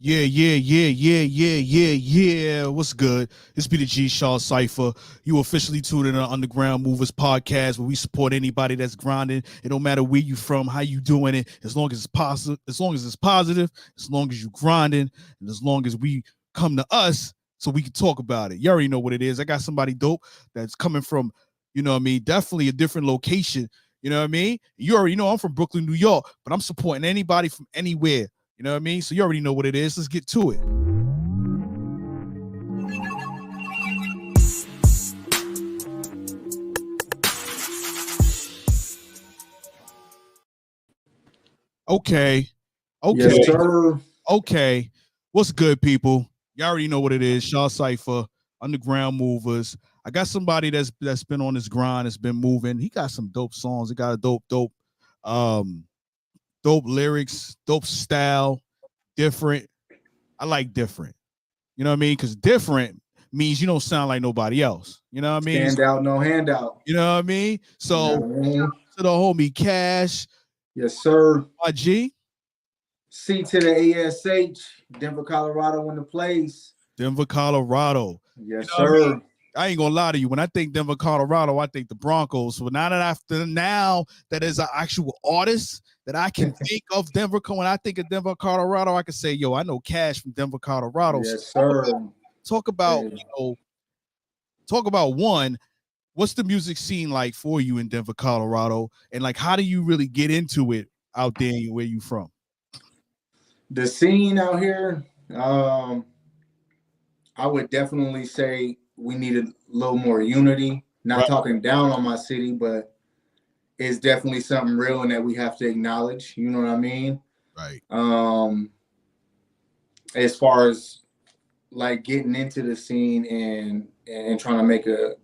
Yeah. What's good? This be the G Shah Cypha. You officially tuned in on Underground Movers podcast, where we support anybody that's grinding. It don't matter where you from, how you doing it, as long as it's positive, as long as you grinding, and as long as we come to us so we can talk about it. You already know what it is. I got somebody dope that's coming from, definitely a different location. You know what I mean? You already know I'm from Brooklyn, New York, but I'm supporting anybody from anywhere. You know what I mean? So you already know what it is. Let's get to it. Okay. Yes, sir. Okay. What's good, people? You already know what it is. Shah Cypha, Underground Movers. I got somebody that's been on this grind, that's been moving. He got some dope songs. He got a dope lyrics, dope style, different. I like different. You know what I mean? Because different means you don't sound like nobody else. You know what I mean? Stand out, no handout. You know what I mean? So, to the homie Cash. Yes, sir. My G. C to the ASH. Denver, Colorado in the place. Denver, Colorado. Yes, sir. I ain't gonna lie to you. When I think Denver, Colorado, I think the Broncos. So now that is an actual artist that I can think of Denver. When I think of Denver, Colorado, I can say, yo, I know Cash from Denver, Colorado. Yes, sir. Talk about one. What's the music scene like for you in Denver, Colorado? And like, how do you really get into it out there where you from? The scene out here, I would definitely say we need a little more unity. Not talking down on my city, but it's definitely something real and that we have to acknowledge. You know what I mean? Right. As far as like getting into the scene and trying to make a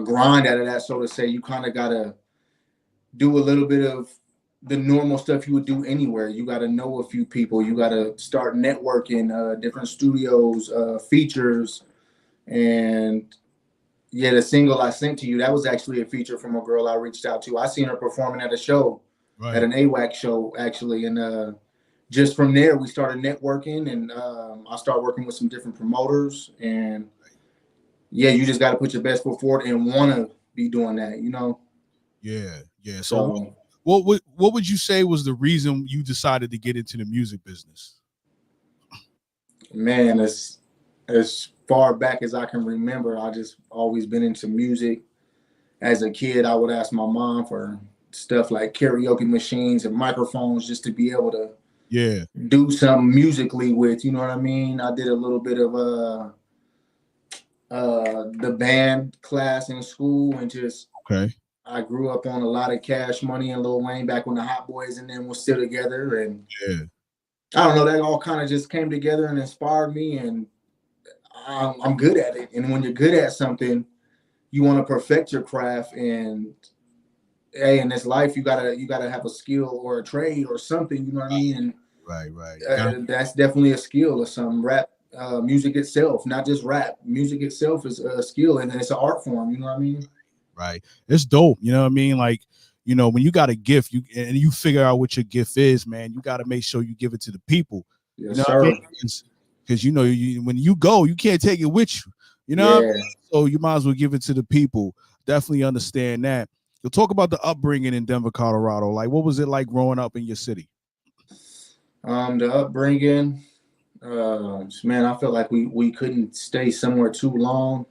grind out of that, so to say, you kind of gotta do a little bit of the normal stuff you would do anywhere. You got to know a few people. You got to start networking, different studios, features. And yeah, the single I sent to you, that was actually a feature from a girl I reached out to. I seen her performing at a show, at an AWAC show, actually. And just from there, we started networking, and I started working with some different promoters. And yeah, you just got to put your best foot forward and want to be doing that, you know? Yeah. So what would you say was the reason you decided to get into the music business? Man, as far back as I can remember, I just always been into music. As a kid, I would ask my mom for stuff like karaoke machines and microphones just to be able to do something musically with, you know what I mean? I did a little bit of the band class in school, and just I grew up on a lot of Cash Money and Lil Wayne back when the Hot Boys and them were still together. And I don't know, that all kind of just came together and inspired me, and I'm good at it. And when you're good at something, you want to perfect your craft. And hey, in this life, you gotta have a skill or a trade or something. You know what I mean? And right. That's definitely a skill or some rap. Music itself, not just rap. Music itself is a skill, and it's an art form. You know what I mean? Right. It's dope. You know what I mean? Like, when you got a gift, you figure out what your gift is, man, you got to make sure you give it to the people. Yes, sir. Because when you go, you can't take it with you. You know what I mean? So you might as well give it to the people. Definitely understand that. You'll talk about the upbringing in Denver, Colorado. Like, what was it like growing up in your city? The upbringing, man, I felt like we couldn't stay somewhere too long.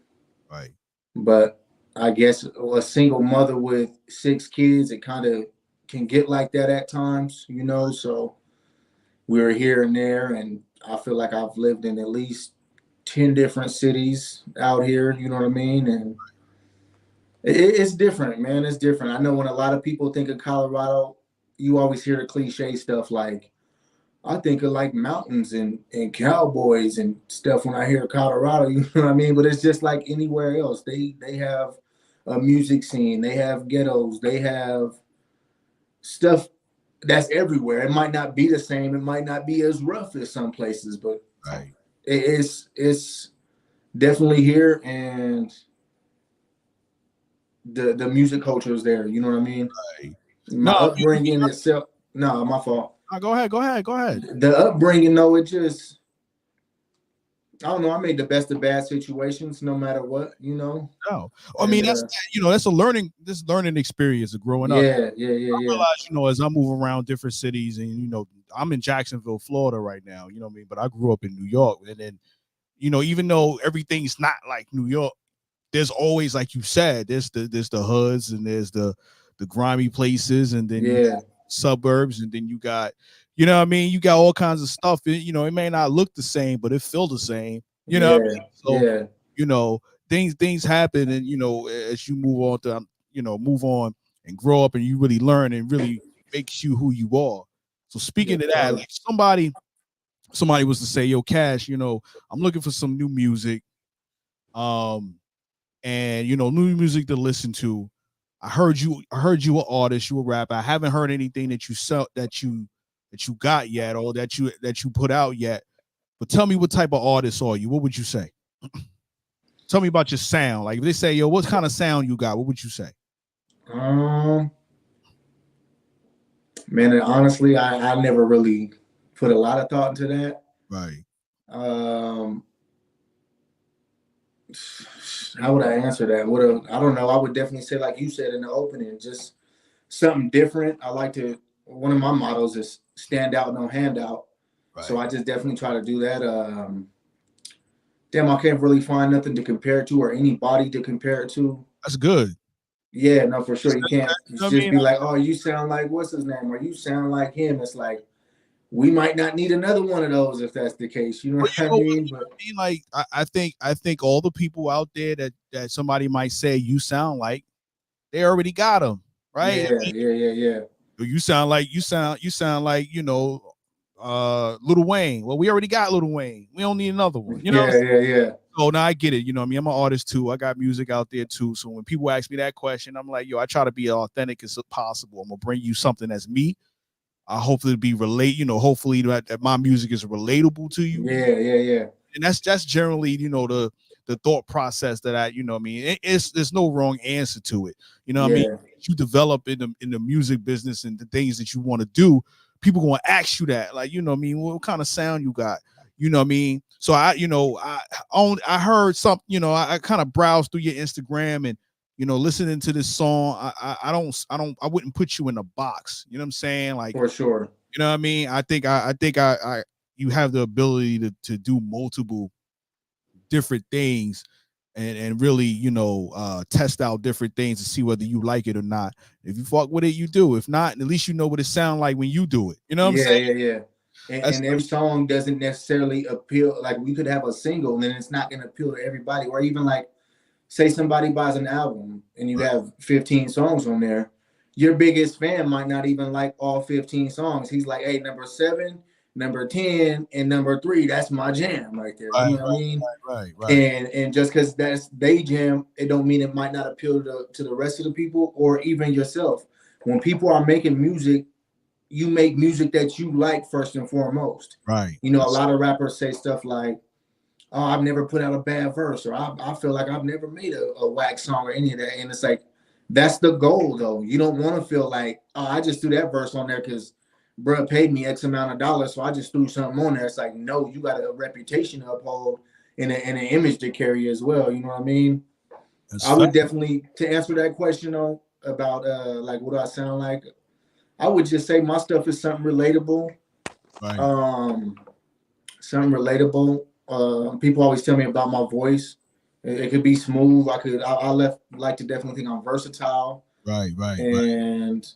Right. But I guess a single mother with 6 kids, it kind of can get like that at times, you know. So we were here and there, and I feel like I've lived in at least 10 different cities out here, you know what I mean? And it's different, man. It's different. I know when a lot of people think of Colorado, you always hear the cliche stuff like, I think of like mountains and cowboys and stuff when I hear Colorado, you know what I mean? But it's just like anywhere else. They have a music scene, they have ghettos, they have stuff that's everywhere. It might not be the same, it might not be as rough as some places, but it's definitely here, and the music culture is there, you know what I mean? My upbringing itself, no, my fault. Go ahead. The upbringing, though, it just, I don't know. I made the best of bad situations, no matter what, No, I And mean that's that's a learning experience of growing up. yeah, yeah, yeah, I yeah, realize, as I move around different cities, and I'm in Jacksonville, Florida right now. You know what I mean, but I grew up in New York, and then even though everything's not like New York, there's always, like you said, there's the hoods, and there's the grimy places, and then you got yeah, suburbs, and then you got, what I mean, you got all kinds of stuff. It may not look the same, but it feel the same. You know what I yeah, mean? So, yeah, you know, things happen, and as you move on to move on and grow up, and you really learn, and really makes you who you are. So speaking yes, of that, sir. like somebody was to say, "Yo, Cash, I'm looking for some new music." Um, and new music to listen to. I heard you an artist, you a rapper. I haven't heard anything that you sell that you got yet, or that you put out yet. But tell me, what type of artist are you? What would you say? Tell me about your sound. Like, if they say, "Yo, what kind of sound you got?" What would you say? Um, Man, and honestly, I never really put a lot of thought into that. Right. Um, how would I answer that? I don't know. I would definitely say, like you said in the opening, just something different. I like to. One of my mottos is stand out, no handout. So Right. I just definitely try to do that. Damn, I can't really find nothing to compare it to or anybody to compare it to. That's good. Yeah, no, for sure. You You can't know what I just mean? be like, oh, you sound like what's his name, or you sound like him. It's like we might not need another one of those if that's the case. You know But what I mean? But like, I think all the people out there that somebody might say you sound like, they already got them, right? yeah, yeah, yeah, yeah, You sound like Little Wayne. Well, we already got Little Wayne. We don't need another one. You know what I'm yeah, saying? yeah, yeah. So now I get it. I mean, I'm an artist too. I got music out there too. So when people ask me that question, I'm like, yo, I try to be as authentic as possible. I'm gonna bring you something that's me. I hopefully be hopefully that my music is relatable to you. Yeah, yeah, yeah. And that's generally the thought process that I mean, it's there's no wrong answer to it. I mean, Yeah, you develop in the music business and the things that you want to do, people going to ask you that, like, what I mean, what kind of sound you got. What I mean? So I heard something. I kind of browsed through your Instagram, and listening to this song. I wouldn't put you in a box. You know what I'm saying? Like, for sure. what I mean? I think you have the ability to do multiple different things, and really test out different things to see whether you like it or not. If you fuck with it, you do. If not, at least you know what it sound like when you do it. You know what I'm Yeah, saying? yeah, yeah. That's And every song doesn't necessarily appeal. Like we could have a single, and it's not going to appeal to everybody. Or even like, say somebody buys an album and you right. have 15 songs on there. Your biggest fan might not even like all 15 songs. He's like, hey, number 7, number 10, and number 3, that's my jam right there. You Right, know what I mean? right. And just because that's they jam, it don't mean it might not appeal to the rest of the people or even yourself. When people are making music, you make music that you like first and foremost. Right. A lot of rappers say stuff like, oh, I've never put out a bad verse, or I feel like I've never made a whack song or any of that. And it's like, that's the goal, though. You don't want to feel like, oh, I just threw that verse on there because bruh paid me X amount of dollars, so I just threw something on there. It's like, no, you got a reputation to uphold and an image to carry as well. You know what I mean? That's I fact. would definitely, to answer that question, though, about like what do I sound like, I would just say my stuff is something relatable. Right. Um, Something relatable. People always tell me about my voice. It could be smooth. I left like to definitely think I'm versatile, Right. and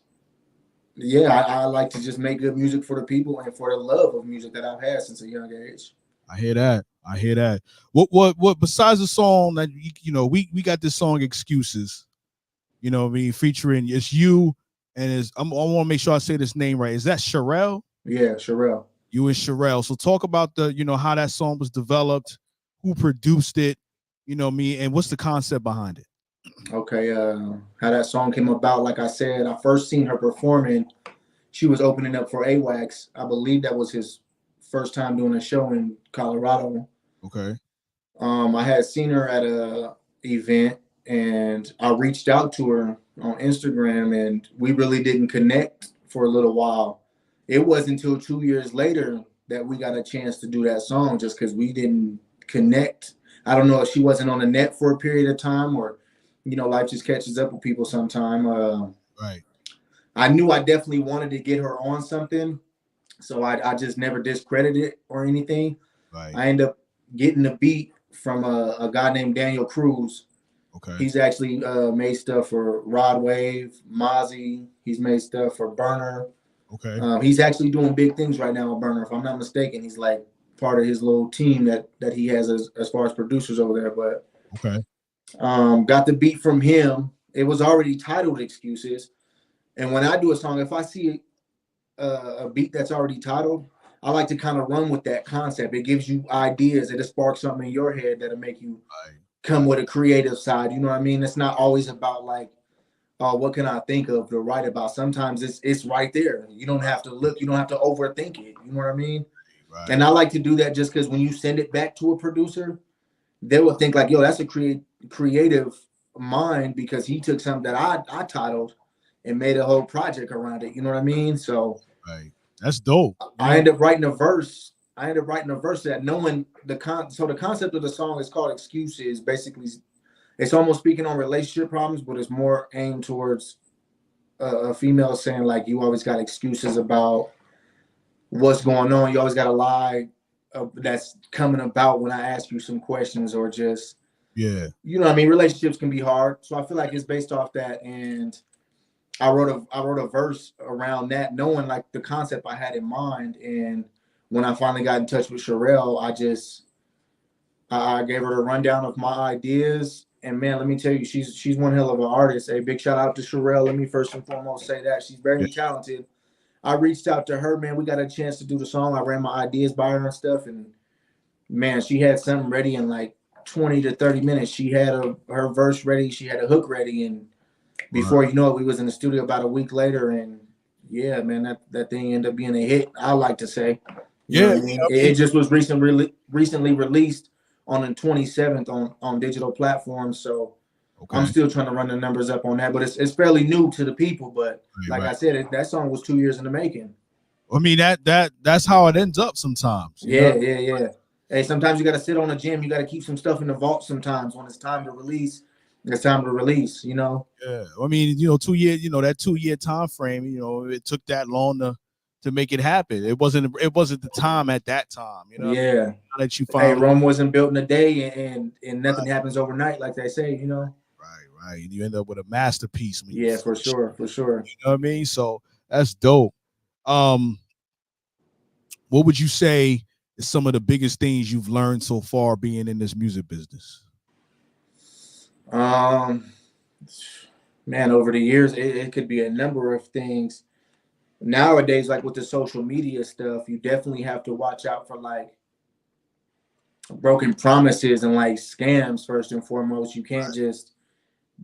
yeah, I like to just make good music for the people and for the love of music that I've had since a young age. I hear that. I hear that. What besides the song that we got this song Excuses. What I mean, featuring it's you and I want to make sure I say this name right. Is that Sherelle? Yeah, Sherelle. You and Sherelle. So talk about how that song was developed, who produced it, me, and what's the concept behind it. Okay, how that song came about? Like I said, I first seen her performing. She was opening up for AWAX. I believe that was his first time doing a show in Colorado. Okay. I had seen her at a event and I reached out to her on Instagram and we really didn't connect for a little while. It wasn't until 2 years later that we got a chance to do that song just because we didn't connect. I don't know if she wasn't on the net for a period of time, or life just catches up with people sometime. Right. I knew I definitely wanted to get her on something, so I just never discredited it or anything. Right. I end up getting the beat from a guy named Daniel Cruz. Okay. He's actually made stuff for Rod Wave, Mozzie. He's made stuff for Burner. Okay. He's actually doing big things right now with Burner, if I'm not mistaken. He's like part of his little team that he has as far as producers over there. But Okay. got the beat from him. It was already titled Excuses. And when I do a song, if I see a beat that's already titled, I like to kind of run with that concept. It gives you ideas. It'll spark something in your head that'll make you Right. come with a creative side. You know what I mean? It's not always about like, oh, what can I think of to write about? Sometimes it's right there. You don't have to look. You don't have to overthink it. You know what I mean? Right. And I like to do that just because when you send it back to a producer, they will think like, yo, that's a creative mind because he took something that I titled and made a whole project around it. You know what I mean? So Right. That's dope. I end up writing a verse. I ended up writing a verse that knowing so the concept of the song is called Excuses. Basically, it's almost speaking on relationship problems, but it's more aimed towards a female saying like you always got excuses about what's going on. You always got to lie that's coming about when I ask you some questions or just you know what I mean. Relationships can be hard, so I feel like it's based off that. And I wrote a verse around that, knowing like the concept I had in mind. And when I finally got in touch with Sherelle, I gave her a rundown of my ideas. And man, let me tell you, she's one hell of an artist. A big shout out to Sherelle. Let me first and foremost say that she's very talented. I reached out to her, man. We got a chance to do the song. I ran my ideas by her and stuff, and man, she had something ready in like 20 to 30 minutes. She had her verse ready. She had a hook ready, and before you know it, we was in the studio about a week later. And yeah, man, that thing ended up being a hit. I like to say, you know what I mean. It just was recently released on the 27th on digital platforms. So I'm still trying to run the numbers up on that, but it's fairly new to the people. But like I said, that song was 2 years in the making. I mean that's how it ends up sometimes. You know? Yeah. Hey, sometimes you got to sit on a gym. You got to keep some stuff in the vault. Sometimes when it's time to release, it's time to release. You know. Yeah. I mean, 2 years. That 2 year time frame. It took that long to make it happen. It wasn't the time at that time. You know. Yeah. Now that you Hey, finally Rome wasn't built in a day, and nothing happens overnight, like they say. You know. Right. You end up with a masterpiece. Yeah, for sure. You know what I mean? So that's dope. What would you say is some of the biggest things you've learned so far being in this music business? Man, over the years, it could be a number of things. Nowadays, like with the social media stuff, you definitely have to watch out for like broken promises and like scams first and foremost. You can't just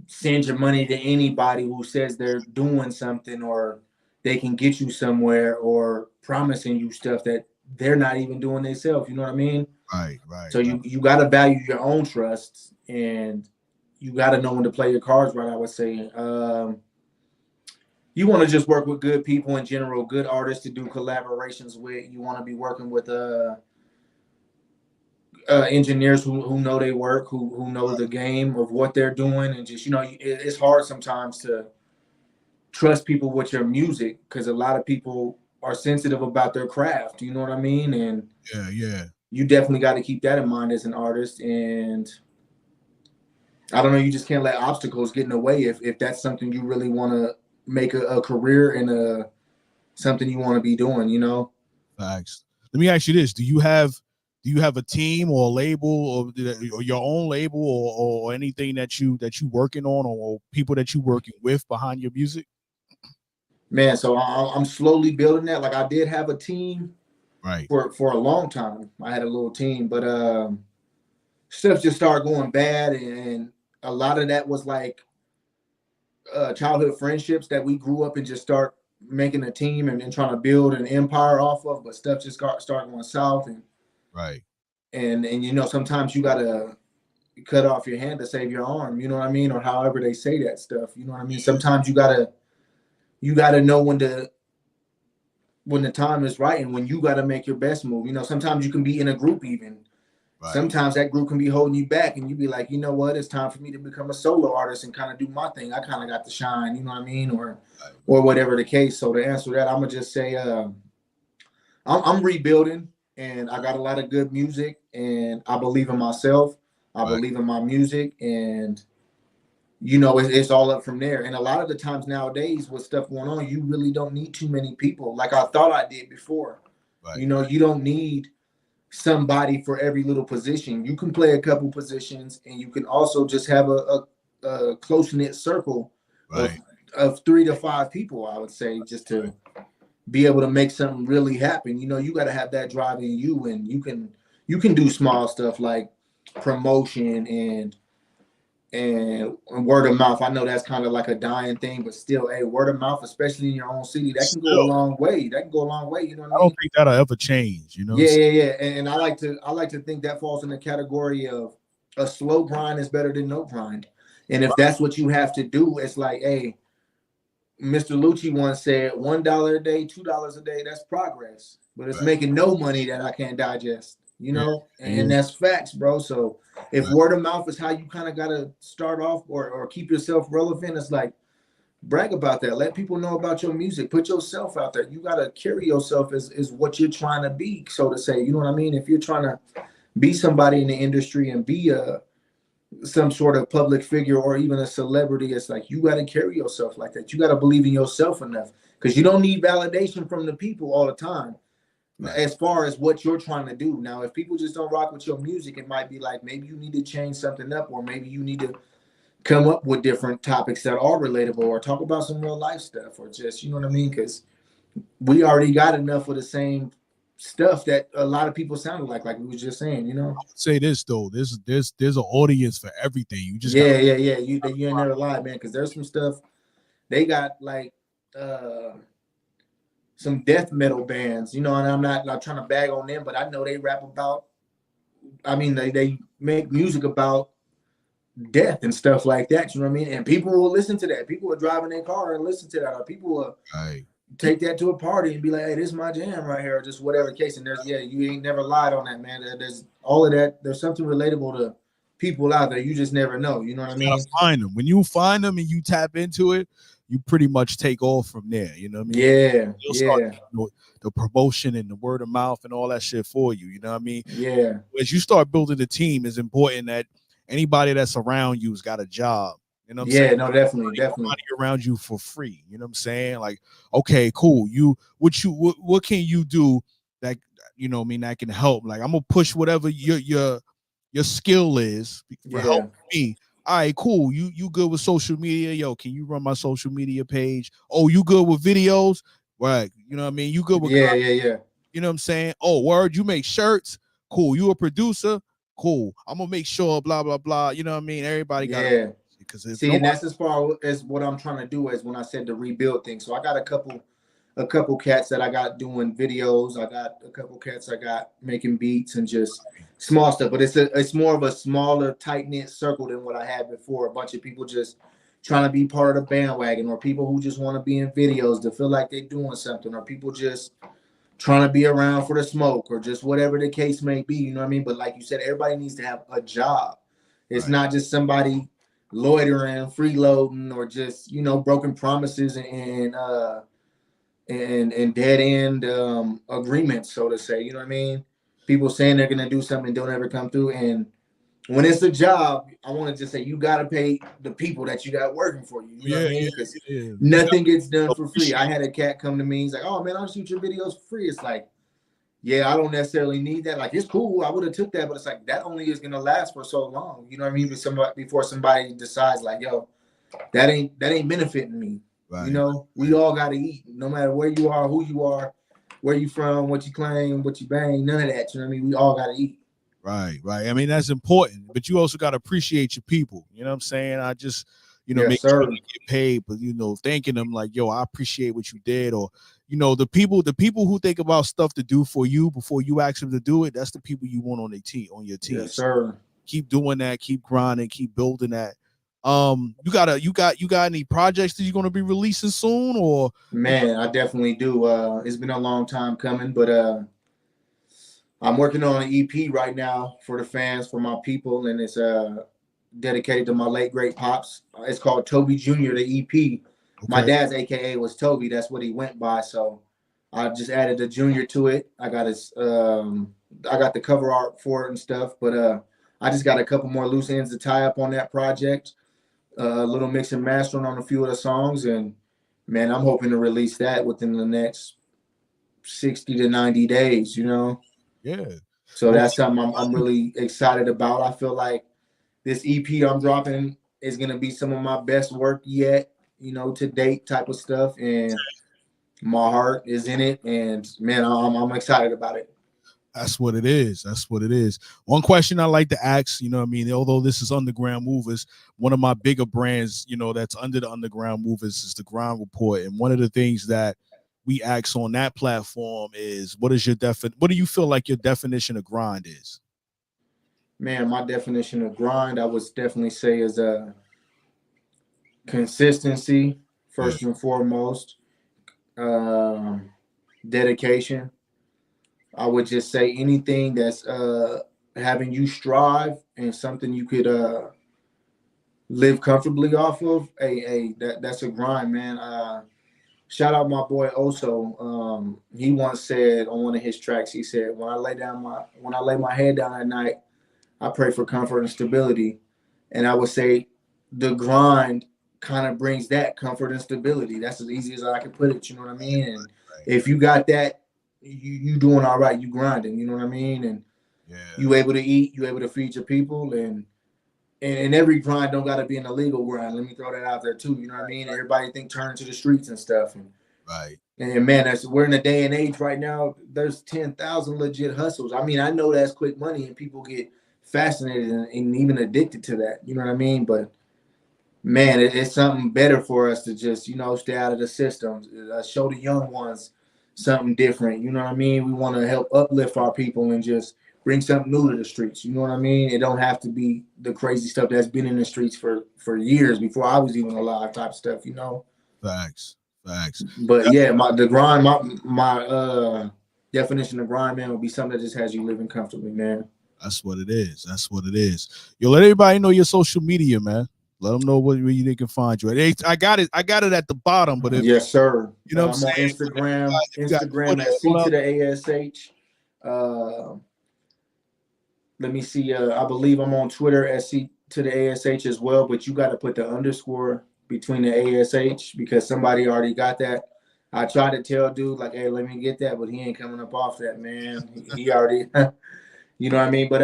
send your money to anybody who says they're doing something or they can get you somewhere or promising you stuff that they're not even doing themselves. You know what I mean? Right. So you got to value your own trust, and you got to know when to play your cards right, I would say. You want to just work with good people in general, good artists to do collaborations with. You want to be working with engineers who know they work, who know the game of what they're doing. And just, it's hard sometimes to trust people with your music because a lot of people are sensitive about their craft. You know what I mean? And yeah. You definitely got to keep that in mind as an artist. And I don't know, you just can't let obstacles get in the way if that's something you really want to make a career and something you want to be doing, Facts. Let me ask you this: Do you have a team or a label or your own label or anything that you working on or people that you working with behind your music? Man, so I'm slowly building that. Like I did have a team, right, for a long time. I had a little team, but stuff just started going bad, and a lot of that was like childhood friendships that we grew up and just start making a team and trying to build an empire off of. But stuff just started going south, and right, and sometimes you gotta cut off your hand to save your arm. You know what I mean, or however they say that stuff. You know what I mean. Sometimes you gotta know when the time is right and when you got to make your best move. Sometimes you can be in a group even Right. sometimes that group can be holding you back, and you be like, you know what, it's time for me to become a solo artist and kind of do my thing. I kind of got to shine, you know what I mean, Right. or whatever the case. So to answer that, I'm gonna just say, I'm rebuilding, and I got a lot of good music, and I believe in myself. I Right. believe in my music, and you know, it's all up from there. And a lot of the times nowadays, with stuff going on, you really don't need too many people like I thought I did before. Right. You know, you don't need somebody for every little position. You can play a couple positions, and you can also just have a close knit circle of Right. of 3 to 5 people. I would say, just Right. to be able to make something really happen. You know, you got to have that drive in you, and you can do small stuff like promotion and word of mouth. I know that's kind of like a dying thing, but still, hey, word of mouth, especially in your own city, that can go a Still, long way. That can go a long way. You know what I I don't mean? think that'll ever change. You know what I'm Yeah, saying? yeah, yeah. And I like to think that falls in the category of a slow grind is better than no grind. And if that's what you have to do, it's like, hey, Mr. Lucci once said, $1 a day, $2 a day, that's progress. But it's Right. making no money that I can't digest, you Yeah. know? And Yeah. that's facts, bro. So if Right. word of mouth is how you kind of gotta start off, or keep yourself relevant, it's like brag about that. Let people know about your music. Put yourself out there. You gotta carry yourself as what you're trying to be, so to say. You know what I mean? If you're trying to be somebody in the industry and be some sort of public figure or even a celebrity, it's like you got to carry yourself like that. You got to believe in yourself enough, because you don't need validation from the people all the time Right. as far as what you're trying to do. Now, if people just don't rock with your music, it might be like maybe you need to change something up, or maybe you need to come up with different topics that are relatable, or talk about some real life stuff, or just, you know what I mean? Because we already got enough of the same stuff that a lot of people sounded like we was just saying, you know? Say this though, there's an audience for everything. You just got Yeah, yeah, yeah. You ain't never lied, man. Because there's some stuff they got, like uh some death metal bands, you know, and I'm not trying to bag on them, but I know they rap about. I mean, they make music about death and stuff like that. You know what I mean? And people will listen to that. People are driving their car and listen to that, or people will right. take that to a party and be like, "Hey, this is my jam right here," or just whatever the case. And there's, yeah, you ain't never lied on that, man. There's all of that. There's something relatable to people out there. You just never know. You know what I Gotta mean? find them. When you find them and you tap into it, you pretty much take off from there. You know what I mean? Yeah, You'll start yeah, the promotion and the word of mouth and all that shit for you. You know what I mean? yeah, As you start building a team, it's important that anybody that's around you's got a job. You know what I'm saying? yeah. No, definitely, definitely. Nobody around you for free. You know what I'm saying? Like, okay, cool. What can you do that, you know what I mean, that can help? Like, I'm gonna push whatever your skill is for Yeah, helping me. All right, cool. You good with social media? Yo, can you run my social media page? Oh, you good with videos? Right. You know what I mean? You good with yeah, yeah, yeah, you know what I'm saying? Oh, word, you make shirts? Cool. You a producer? Cool. I'm gonna make sure, blah, blah, blah. You know what I mean? Everybody got to, yeah. because if See, nobody, and that's as far as what I'm trying to do, is when I said the rebuild thing. So I got a couple cats that I got doing videos. I got a couple cats I got making beats and just small stuff. But it's more of a smaller, tight knit circle than what I had before. A bunch of people just trying to be part of the bandwagon, or people who just want to be in videos to feel like they're doing something, or people just trying to be around for the smoke, or just whatever the case may be. You know what I mean? But like you said, everybody needs to have a job. It's right, not just somebody loitering, freeloading, or just, broken promises and dead end agreements, so to say. You know what I mean? People saying they're gonna do something and don't ever come through. And when it's a job, I want to just say you gotta pay the people that you got working for you. You know what I yeah, mean? yeah, Because yeah. You got nothing gets done to for free. I appreciate had a cat come to me. He's like, "Oh man, I'll shoot your videos for free." It's like, yeah, I don't necessarily need that. Like, it's cool. I would have took that, but it's like that only is gonna last for so long. You know what I mean? Before somebody decides, like, yo, that ain't benefiting me. You right, know, we right, all gotta eat, no matter where you are, who you are, where you from, what you claim, what you bang, none of that. You know what I mean? We all gotta eat. right, right. I mean, that's important, but you also got to appreciate your people. You know what I'm saying? I just, make Yes, sure sir. they get paid, but thanking them like, yo, I appreciate what you did, or the people who think about stuff to do for you before you ask them to do it. That's the people you want on on your Yes, teams. sir. Keep doing that, keep grinding, keep building that. You got any projects that you're gonna be releasing soon, or Man, I definitely do. It's been a long time coming, but I'm working on an EP right now for the fans, for my people, and it's dedicated to my late great pops. It's called Toby Jr. The EP. My Okay. dad's AKA was Toby. That's what he went by. So I just added a junior to it. I got the cover art for it and stuff. But I just got a couple more loose ends to tie up on that project. A little mix and mastering on a few of the songs, and man, I'm hoping to release that within the next 60 to 90 days. Yeah. So Well, that's something I'm really excited about. I feel like this EP I'm dropping is gonna be some of my best work yet, to date type of stuff, and my heart is in it, and man, I'm excited about it. that's what it is. That's what it is. One question I like to ask, you know what I mean, although this is Underground Movers, one of my bigger brands, that's under the Underground Movers is the Grind Report. And one of the things that we ask on that platform is what do you feel like your definition of grind is? Man, my definition of grind, I would definitely say is consistency Yeah. first and foremost, um, dedication. I would just say anything that's having you strive and something you could live comfortably off of. Hey, that's a grind, man. Shout out my boy Oso. He once said on one of his tracks, he said, when I lay my head down at night, I pray for comfort and stability." And I would say the grind kind of brings that comfort and stability. That's as easy as I can put it. You know what I mean? And Right. if you got that, you doing all right. You grinding. You know what I mean? And Yeah. you able to eat. You able to feed your people. And every grind don't got to be an illegal grind. Let me throw that out there too. You know what I mean? Everybody think turn to the streets and stuff. Right. And man, we're in a day and age right now. There's 10,000 legit hustles. I mean, I know that's quick money, and people get fascinated and even addicted to that. You know what I mean? But man, it's something better for us to just stay out of the systems. Show the young ones something different. You know what I mean? We want to help uplift our people and just bring something new to the streets. You know what I mean? It don't have to be the crazy stuff that's been in the streets for years before I was even alive type stuff. Facts. Facts. But yeah, my definition of grind, man, would be something that just has you living comfortably, man. That's what it is. That's what it is. Yo, let everybody know your social media, man. Let them know where they can find you. I got it. I got it at the bottom, but if Yes, sir. you know what I'm I'm on saying, Instagram. if you got Instagram Twitter, at C all to up, the ASH. Uh, Let me see. I believe I'm on Twitter at C to the ASH as well, but you got to put the underscore between the ASH because somebody already got that. I tried to tell dude like, hey, let me get that, but he ain't coming up off that, man. He already, you know what I mean. But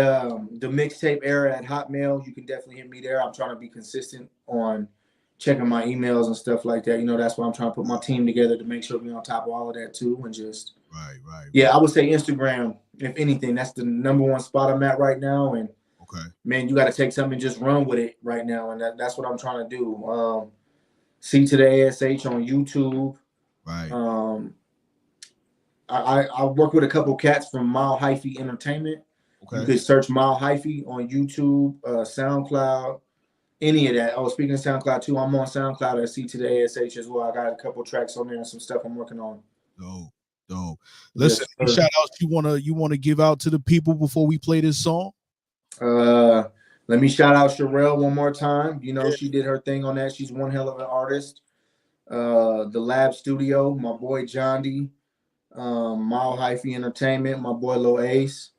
the mixtape era at Hotmail, you can definitely hit me there. I'm trying to be consistent on checking my emails and stuff like that. That's why I'm trying to put my team together to make sure we're on top of all of that too, and just right. I would say Instagram, if anything, that's the number one spot I'm at right now. And Okay. man, you got to take something and just run with it right now. And that's what I'm trying to do. C to the ASH on YouTube. Right. I work with a couple cats from Mile Hyphy Entertainment. You Okay. could search Mile Hyphy on YouTube, SoundCloud, any of that. Oh, speaking of SoundCloud too, I'm on SoundCloud at C to the ASH as well. I got a couple tracks on there and some stuff I'm working on. Dope. Dope. Listen, Yes, any sir. shout outs you wanna give out to the people before we play this song? Uh, Let me shout out Sherelle one more time. Yeah. She did her thing on that. She's one hell of an artist. The Lab Studio, my boy John D. Mile Hyphy Entertainment, my boy Lil Ace.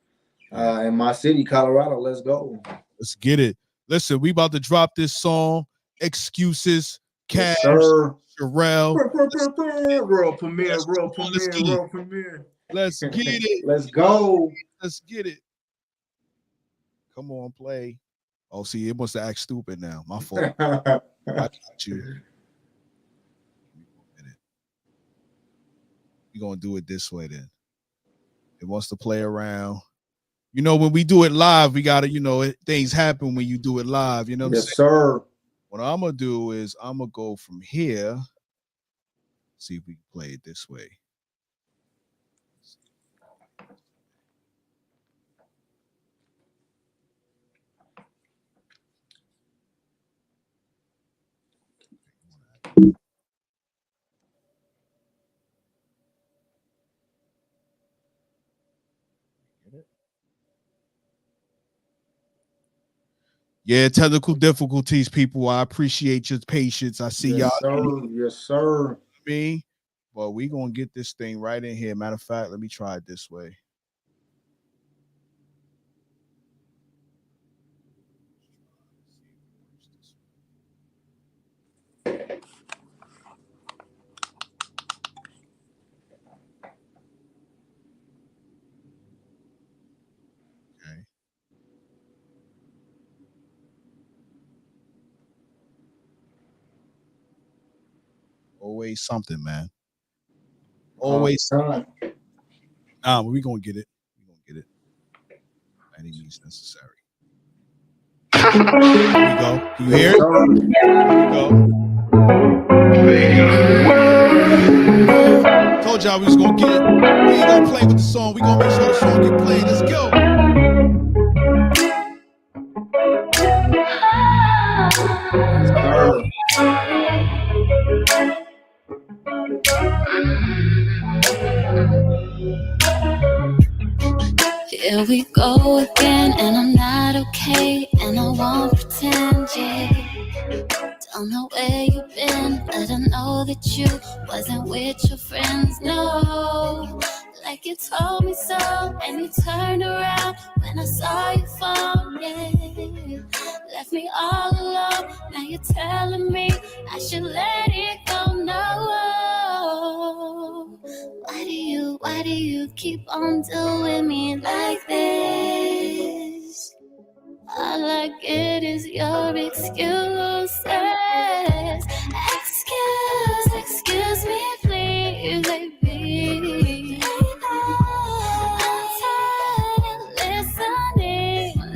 Yeah. In my city, Colorado. Let's go. Let's get it. Listen, we about to drop this song. Excuses, Yes, Cash, sir. Sherelle. World premiere, world Let's premiere, get it. world premiere. Let's get it. Let's go. Let's get it. Come on, play. Oh, see, it wants to act stupid now. My fault. I got you. We're gonna do it this way then. It wants to play around. When we do it live, we gotta, things happen when you do it live. You know what I'm Yes, saying? sir. What I'm gonna do is I'm gonna go from here. See if we can play it this way. Yeah, technical difficulties, people. I appreciate your patience. I see y'all. Yes, sir. Yes, sir. Me, but we gonna get this thing right in here. Matter of fact, let me try it this way. Okay. Always something, man. All Always. the time. Nah, but we gonna get it. We gonna get it. Any means necessary. Here we go. Can you hear Yes, it? sir. Here we go. Told y'all we was gonna get it. We ain't gonna play with the song. We gonna make sure the song get played. Let's go. Sir. Here we go again, and I'm not okay, and I won't pretend, yeah. Don't know where you've been, but I know that you wasn't with your friends, no. Like you told me so, and you turned around when I saw you fall, yeah. Left me all alone, now you're telling me I should let it go, no. Why do you keep on doing me like this? All I get is your excuses. Excuse me, please, baby. I'm tired of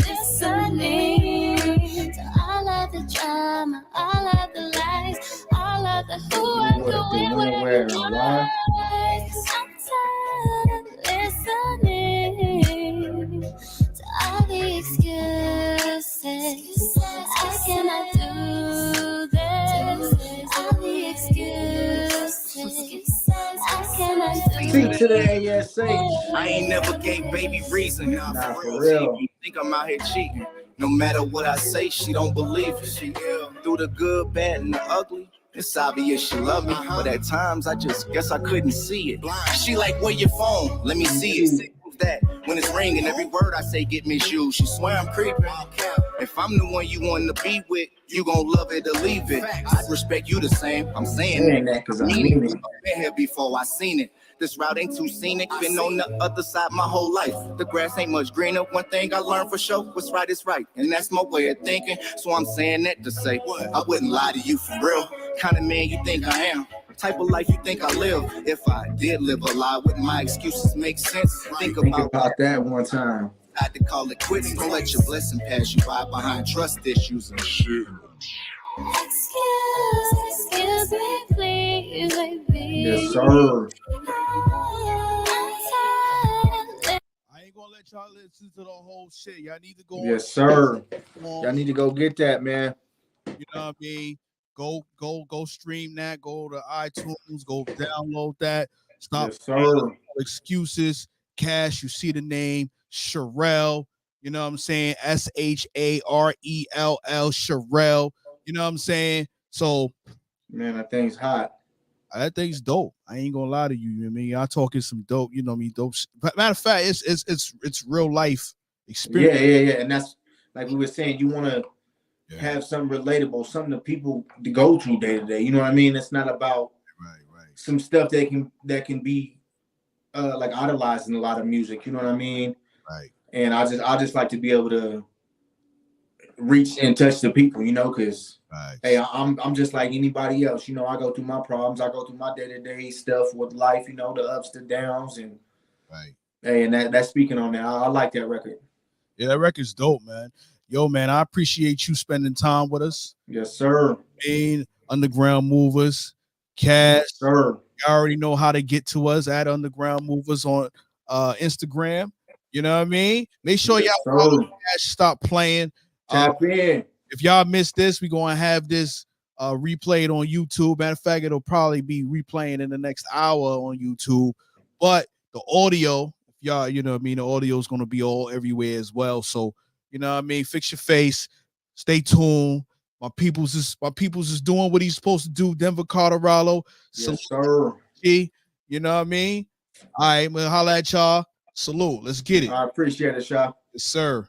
listening to all of the drama, all of the lies, all of the who I'm doing, where, and why. I'm tired of listening to all the excuses. I cannot do this. All the excuses. I cannot do Speak this. to the ASH. I ain't never gave baby reason. Nah, for real. She think I'm out here cheating. No matter what I say, she don't believe it. She through the good, bad, and the ugly. It's obvious she love me, but at times I just guess I couldn't see it. She like, where your phone? Let me see it. That when it's ringing, every word I say get misused. She swear I'm creeping. If I'm the one you want to be with, you gon' love it or leave it. I respect you the same. I'm saying that because I mean it. I've been here before, I seen it. This route ain't too scenic. Been on the other side my whole life. The grass ain't much greener. One thing I learned for sure: what's right is right, and that's my way of thinking. So I'm saying that to say I wouldn't lie to you for real. Kind of man you think I am. Type of life you think I live. If I did live a lie, wouldn't my excuses make sense? Think about that one time. I had to call it quits. Don't let your blessing pass you by behind trust issues and shit. Excuse me, please, baby. Yes, sir. I ain't gonna let y'all listen to the whole shit. Y'all need to go. Yes, sir. Y'all need to go get that, man. You know what I mean? Go stream that. Go to iTunes. Go download that. Stop excuses. Cash. You see the name Sharell. You know what I'm saying? SHARELL. Sharell. You know what I'm saying? So, man, that thing's hot. That thing's dope. I ain't gonna lie to you. You know what I mean? Y'all talking some dope. You know what I mean? Dope. Matter of fact, it's real life experience. Yeah. And that's like we were saying. You want to have something relatable, something that people to go through day to day. You know what I mean? It's not about some stuff that can be like idolized in a lot of music. You know what I mean? Right. And I just like to be able to reach and touch the people, you know, because hey, I'm just like anybody else. You know, I go through my problems, I go through my day-to-day stuff with life, you know, the ups, the downs, and hey, and that's speaking on that. I like that record. Yeah, that record's dope, man. Yo, man, I appreciate you spending time with us. Yes, sir. Underground Movers, Cash. Yes, sir. You already know how to get to us at Underground Movers on Instagram. You know what I mean? Make sure y'all follow Cash. Stop playing. Tap in. If y'all missed this, we're gonna have this replayed on YouTube. Matter of fact, it'll probably be replaying in the next hour on YouTube. But the audio, if y'all, you know what I mean, the audio is gonna be all everywhere as well. So, you know what I mean, fix your face, stay tuned. My people's is doing what he's supposed to do. Denver, Colorado. Yes, sir. You know what I mean? All right, we'll holla at y'all. Salute. Let's get it. I appreciate it, Shah. Yes, sir.